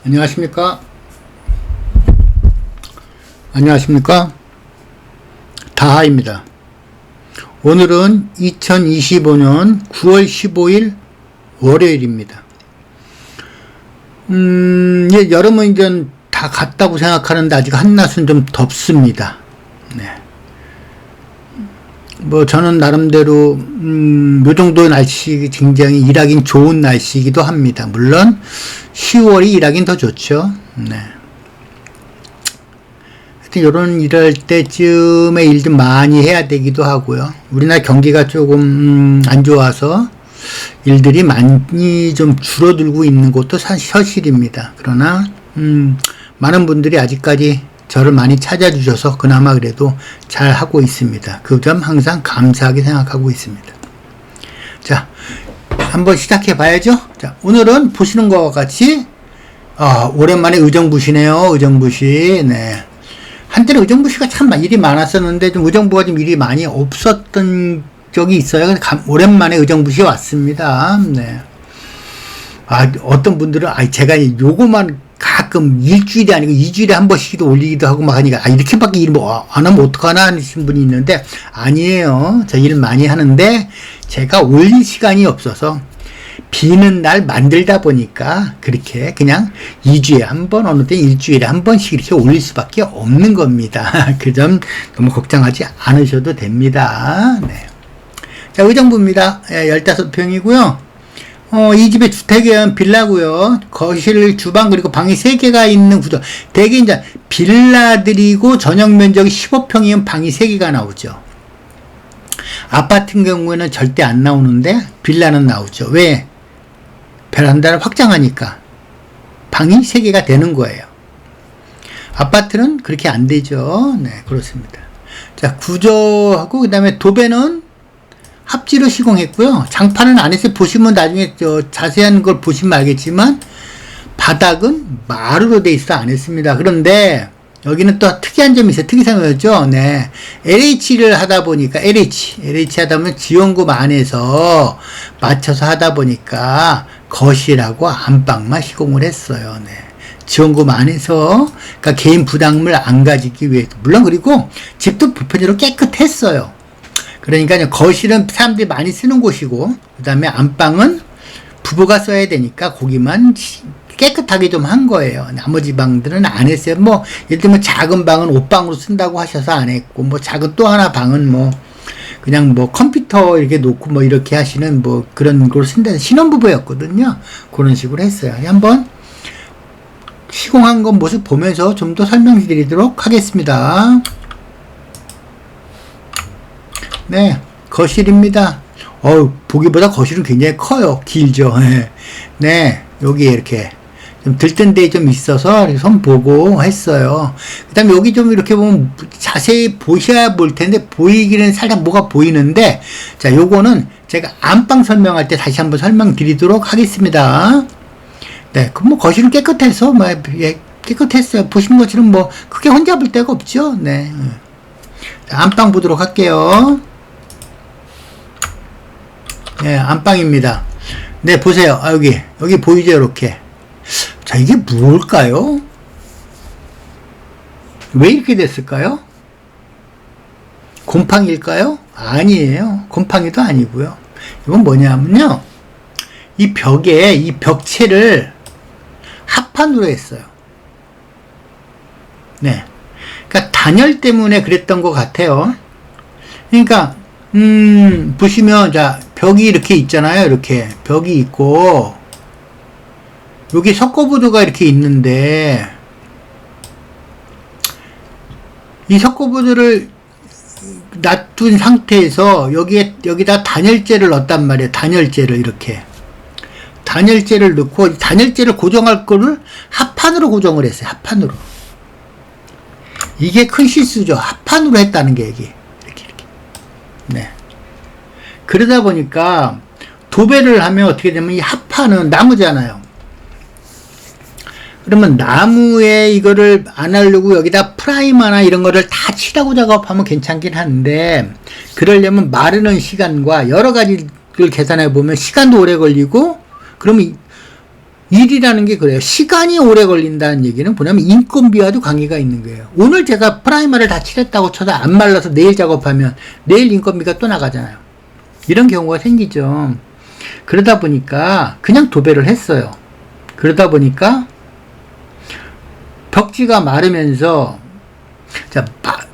안녕하십니까? 안녕하십니까? 다하입니다. 오늘은 2025년 9월 15일 월요일입니다. 예, 여름은 이제 다 갔다고 생각하는데 아직 한낮은 좀 덥습니다. 네. 뭐 저는 나름대로 요 정도의 날씨 굉장히 일하긴 좋은 날씨이기도 합니다. 물론 10월이 일하긴 더 좋죠. 네. 하여튼 요런 일할 때쯤에 일 좀 많이 해야 되기도 하고요. 우리나라 경기가 조금 안 좋아서 일들이 많이 좀 줄어들고 있는 것도 사실입니다. 그러나 많은 분들이 아직까지 저를 많이 찾아주셔서 그나마 그래도 잘 하고 있습니다. 그 점 항상 감사하게 생각하고 있습니다. 자, 한번 시작해 봐야죠. 자, 오늘은 보시는 것과 같이 오랜만에 의정부시네요. 의정부시. 네. 한때는 의정부시가 참 일이 많았었는데 좀 의정부가 좀 일이 많이 없었던 적이 있어요. 오랜만에 의정부시 왔습니다. 네. 어떤 분들은 제가 요거만 가끔 일주일이 아니고 2주일에 한 번씩도 올리기도 하고 막 하니까 이렇게밖에 일 안 하면 어떡하나 하시는 분이 있는데 아니에요. 저 일 많이 하는데 제가 올릴 시간이 없어서 비는 날 만들다 보니까 그렇게 그냥 2주에 한 번, 어느 때 일주일에 한 번씩 이렇게 올릴 수밖에 없는 겁니다. 그 점 너무 걱정하지 않으셔도 됩니다. 네. 자, 의정부입니다. 15평이고요. 이 집의 주택은 빌라고요. 거실, 주방 그리고 방이 3개가 있는 구조. 대개 이제 빌라들이고 전용 면적이 15평이면 방이 3개가 나오죠. 아파트인 경우에는 절대 안 나오는데 빌라는 나오죠. 왜? 베란다를 확장하니까 방이 3개가 되는 거예요. 아파트는 그렇게 안 되죠. 네, 그렇습니다. 자, 구조하고 그다음에 도배는 합지로 시공했고요. 장판은 안 했어요. 보시면 나중에 자세한 걸 보시면 알겠지만 바닥은 마루로 돼 있어 안 했습니다. 그런데 여기는 또 특이한 점이 있어요. 특이사항이었죠. 네. LH를 하다 보니까 LH 하다 보면 지원금 안에서 맞춰서 하다 보니까 거실하고 안방만 시공을 했어요. 네. 지원금 안에서 그러니까 개인 부담을 안 가지기 위해서 물론 그리고 집도 보편적으로 깨끗했어요. 그러니까 거실은 사람들이 많이 쓰는 곳이고 그 다음에 안방은 부부가 써야 되니까 거기만 깨끗하게 좀 한 거예요. 나머지 방들은 안 했어요. 뭐 예를 들면 작은 방은 옷방으로 쓴다고 하셔서 안 했고 뭐 작은 또 하나 방은 뭐 그냥 뭐 컴퓨터 이렇게 놓고 뭐 이렇게 하시는 뭐 그런 걸 쓴다. 신혼부부였거든요. 그런 식으로 했어요. 한번 시공한 건 모습 보면서 좀 더 설명드리도록 하겠습니다. 네, 거실입니다. 보기보다 거실은 굉장히 커요. 길죠. 네, 여기 이렇게 좀 들뜬 데 좀 있어서 손 보고 했어요. 그 다음에 여기 좀 이렇게 보면 자세히 보셔야 볼 텐데 보이기는 살짝 뭐가 보이는데 자, 요거는 제가 안방 설명할 때 다시 한번 설명드리도록 하겠습니다. 네, 그럼 뭐 거실은 깨끗해서 깨끗했어요. 보시는 것처럼 뭐 크게 혼잡을 데가 없죠. 네. 자, 안방 보도록 할게요. 네, 안방입니다. 네, 보세요. 여기 보이죠, 이렇게. 자, 이게 뭘까요? 왜 이렇게 됐을까요? 곰팡이일까요? 아니에요. 곰팡이도 아니고요. 이건 뭐냐면요. 이 벽에, 이 벽체를 합판으로 했어요. 네. 그러니까 단열 때문에 그랬던 것 같아요. 그러니까, 보시면, 자, 벽이 이렇게 있잖아요. 이렇게. 벽이 있고, 여기 석고보드가 이렇게 있는데, 이 석고보드를 놔둔 상태에서 여기다 단열재를 넣었단 말이에요. 단열재를 이렇게. 단열재를 넣고, 단열재를 고정할 거를 합판으로 고정을 했어요. 합판으로. 이게 큰 실수죠. 합판으로 했다는 게 이게. 이렇게. 네. 그러다 보니까 도배를 하면 어떻게 되면 이 합판은 나무잖아요. 그러면 나무에 이거를 안 하려고 여기다 프라이머나 이런 거를 다 칠하고 작업하면 괜찮긴 한데 그러려면 마르는 시간과 여러 가지를 계산해 보면 시간도 오래 걸리고 그러면 일이라는 게 그래요. 시간이 오래 걸린다는 얘기는 뭐냐면 인건비와도 관계가 있는 거예요. 오늘 제가 프라이머를 다 칠했다고 쳐도 안 말라서 내일 작업하면 내일 인건비가 또 나가잖아요. 이런 경우가 생기죠. 그러다 보니까 그냥 도배를 했어요. 그러다 보니까 벽지가 마르면서, 자,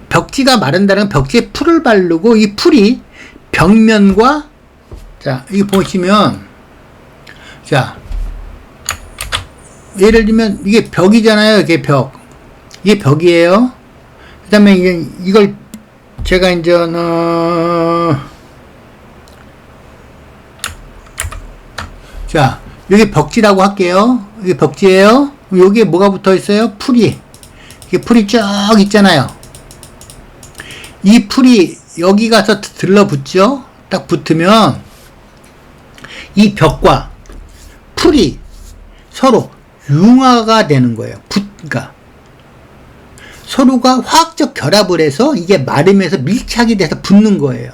벽지가 마른다는 건 벽지에 풀을 바르고 이 풀이 벽면과, 자, 이거 보시면, 자, 예를 들면 이게 벽이잖아요. 이게 벽. 이게 벽이에요. 그 다음에 이걸 제가 이제, 자, 여기 벽지라고 할게요. 이게 벽지예요. 여기에 뭐가 붙어 있어요? 풀이. 이게 풀이 쭉 있잖아요. 이 풀이 여기 가서 들러붙죠? 딱 붙으면 이 벽과 풀이 서로 융화가 되는 거예요. 그러니까 서로가 화학적 결합을 해서 이게 마르면서 밀착이 돼서 붙는 거예요.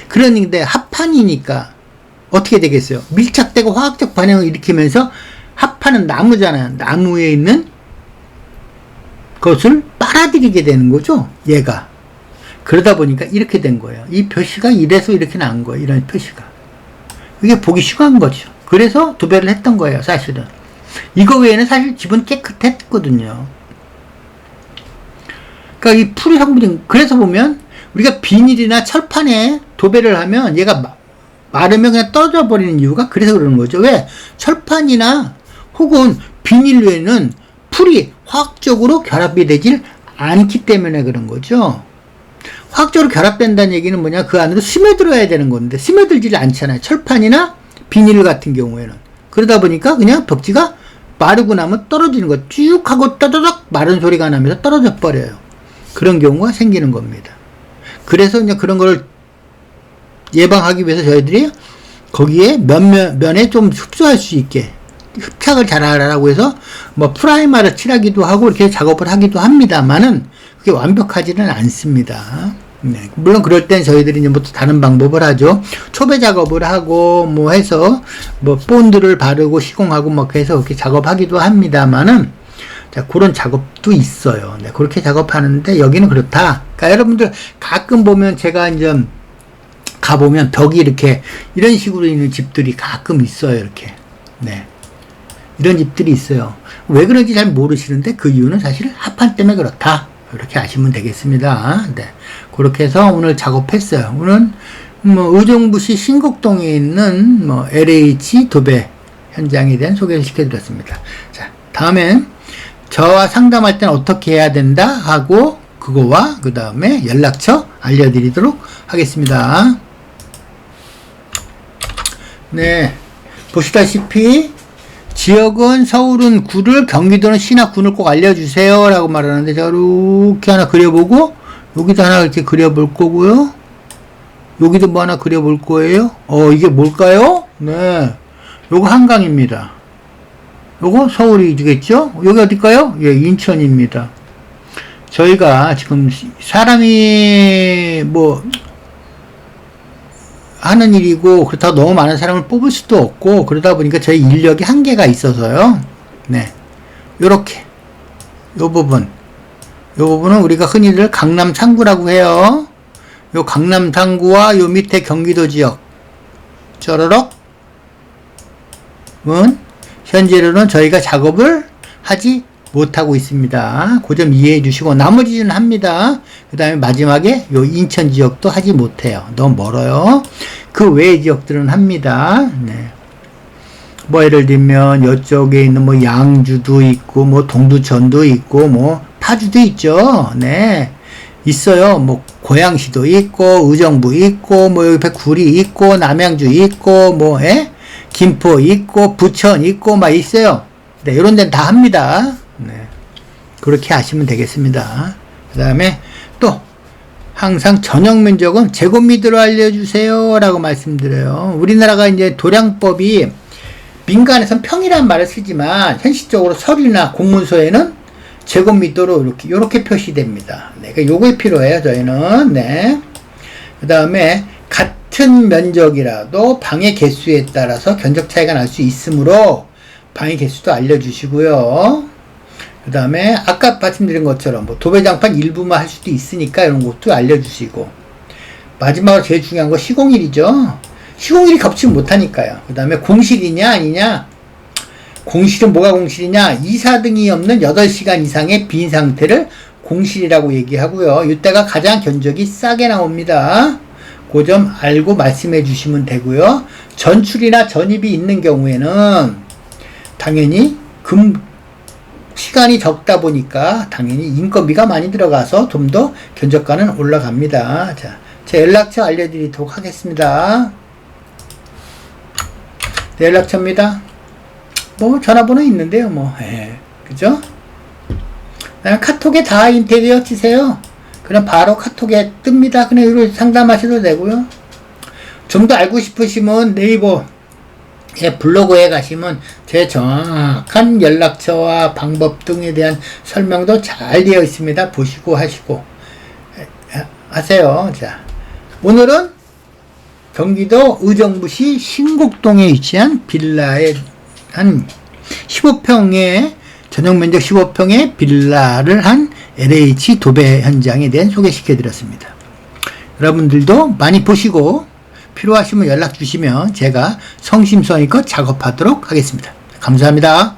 그런데 합판이니까 어떻게 되겠어요? 밀착되고 화학적 반응을 일으키면서 합판은 나무잖아요. 나무에 있는 것을 빨아들이게 되는 거죠. 얘가. 그러다 보니까 이렇게 된 거예요. 이 표시가 이래서 이렇게 나온 거예요. 이런 표시가. 이게 보기 쉬운 거죠. 그래서 도배를 했던 거예요. 사실은. 이거 외에는 사실 집은 깨끗했거든요. 그러니까 이 풀이 성분이, 그래서 보면 우리가 비닐이나 철판에 도배를 하면 얘가 마르면 그냥 떨어져 버리는 이유가 그래서 그러는 거죠. 왜? 철판이나 혹은 비닐 외에는 풀이 화학적으로 결합이 되질 않기 때문에 그런 거죠. 화학적으로 결합된다는 얘기는 뭐냐? 그 안으로 스며들어야 되는 건데 스며들질 않잖아요. 철판이나 비닐 같은 경우에는. 그러다 보니까 그냥 벽지가 마르고 나면 떨어지는 거예요. 쭉 하고 떠더덕 마른 소리가 나면서 떨어져 버려요. 그런 경우가 생기는 겁니다. 그래서 이제 그런 걸 예방하기 위해서 저희들이 거기에 면에 좀 흡수할 수 있게 흡착을 잘 하라고 해서 뭐 프라이머를 칠하기도 하고 이렇게 작업을 하기도 합니다만은 그게 완벽하지는 않습니다. 네. 물론 그럴 땐 저희들이 이제 뭐 또 다른 방법을 하죠. 초배 작업을 하고 뭐 해서 뭐 본드를 바르고 시공하고 뭐 해서 그렇게 작업하기도 합니다만은 자, 그런 작업도 있어요. 네. 그렇게 작업하는데 여기는 그렇다. 그러니까 여러분들 가끔 보면 제가 이제 가보면 벽이 이렇게 이런 식으로 있는 집들이 가끔 있어요. 이렇게. 네. 이런 집들이 있어요. 왜 그런지 잘 모르시는데 그 이유는 사실 합판 때문에 그렇다. 이렇게 아시면 되겠습니다. 네. 그렇게 해서 오늘 작업했어요. 오늘 뭐 의정부시 신곡동에 있는 뭐 LH 도배 현장에 대한 소개를 시켜드렸습니다. 자, 다음엔 저와 상담할 때는 어떻게 해야 된다 하고 그거와 그 다음에 연락처 알려드리도록 하겠습니다. 네, 보시다시피 지역은 서울은 구를, 경기도는 시나 군을 꼭 알려주세요 라고 말하는데 제가 이렇게 하나 그려보고 여기도 하나 이렇게 그려볼 거고요. 여기도 뭐 하나 그려볼 거예요. 이게 뭘까요? 네, 요거 한강입니다. 요거 서울이겠죠? 여기 어딜까요? 예, 인천입니다. 저희가 지금 사람이 뭐 하는 일이고 그렇다고 너무 많은 사람을 뽑을 수도 없고 그러다 보니까 저희 인력이 한계가 있어서요. 네, 요렇게 요 부분은 우리가 흔히들 강남 상구라고 해요. 요 강남 상구와 요 밑에 경기도 지역 쩌러럭 은 현재로는 저희가 작업을 하지 못하고 있습니다. 그 점 이해해 주시고 나머지는 합니다. 그 다음에 마지막에 요 인천 지역도 하지 못해요. 너무 멀어요. 그 외의 지역들은 합니다. 네. 뭐 예를 들면 이쪽에 있는 뭐 양주도 있고 뭐 동두천도 있고 뭐 파주도 있죠. 네. 있어요. 뭐 고양시도 있고 의정부 있고 뭐 여기 구리 있고 남양주 있고 뭐 김포 있고 부천 있고 막 있어요. 네, 이런 데는 다 합니다. 네. 그렇게 하시면 되겠습니다. 그 다음에 또 항상 전용 면적은 제곱미터로 알려주세요 라고 말씀드려요. 우리나라가 이제 도량법이 민간에선 평이라는 말을 쓰지만 현실적으로 서류나 공문서에는 제곱미터로 이렇게 표시됩니다. 네, 그러니까 요게 필요해요. 저희는. 네. 그 다음에 같은 같은 면적이라도 방의 개수에 따라서 견적 차이가 날 수 있으므로 방의 개수도 알려주시고요. 그 다음에 아까 말씀드린 것처럼 뭐 도배장판 일부만 할 수도 있으니까 이런 것도 알려주시고, 마지막으로 제일 중요한 거 시공일이죠. 시공일이 겹치지 못하니까요. 그 다음에 공실이냐 아니냐. 공실은 뭐가 공실이냐. 이사 등이 없는 8시간 이상의 빈 상태를 공실이라고 얘기하고요. 이때가 가장 견적이 싸게 나옵니다. 그 점 알고 말씀해 주시면 되고요. 전출이나 전입이 있는 경우에는 당연히 시간이 적다 보니까 당연히 인건비가 많이 들어가서 좀 더 견적가는 올라갑니다. 자, 제 연락처 알려드리도록 하겠습니다. 네, 연락처입니다. 뭐 전화번호 있는데요, 뭐. 그죠? 카톡에 다 인테리어 치세요. 그럼 바로 카톡에 뜹니다. 그냥 이로 상담하셔도 되고요. 좀 더 알고 싶으시면 네이버 블로그에 가시면 제 정확한 연락처와 방법 등에 대한 설명도 잘 되어 있습니다. 보시고 하시고 하세요. 자, 오늘은 경기도 의정부시 신곡동에 위치한 빌라의 한 15평의 전용 면적 15평의 빌라를 한 LH 도배 현장에 대한 소개시켜 드렸습니다. 여러분들도 많이 보시고 필요하시면 연락 주시면 제가 성심성의껏 작업하도록 하겠습니다. 감사합니다.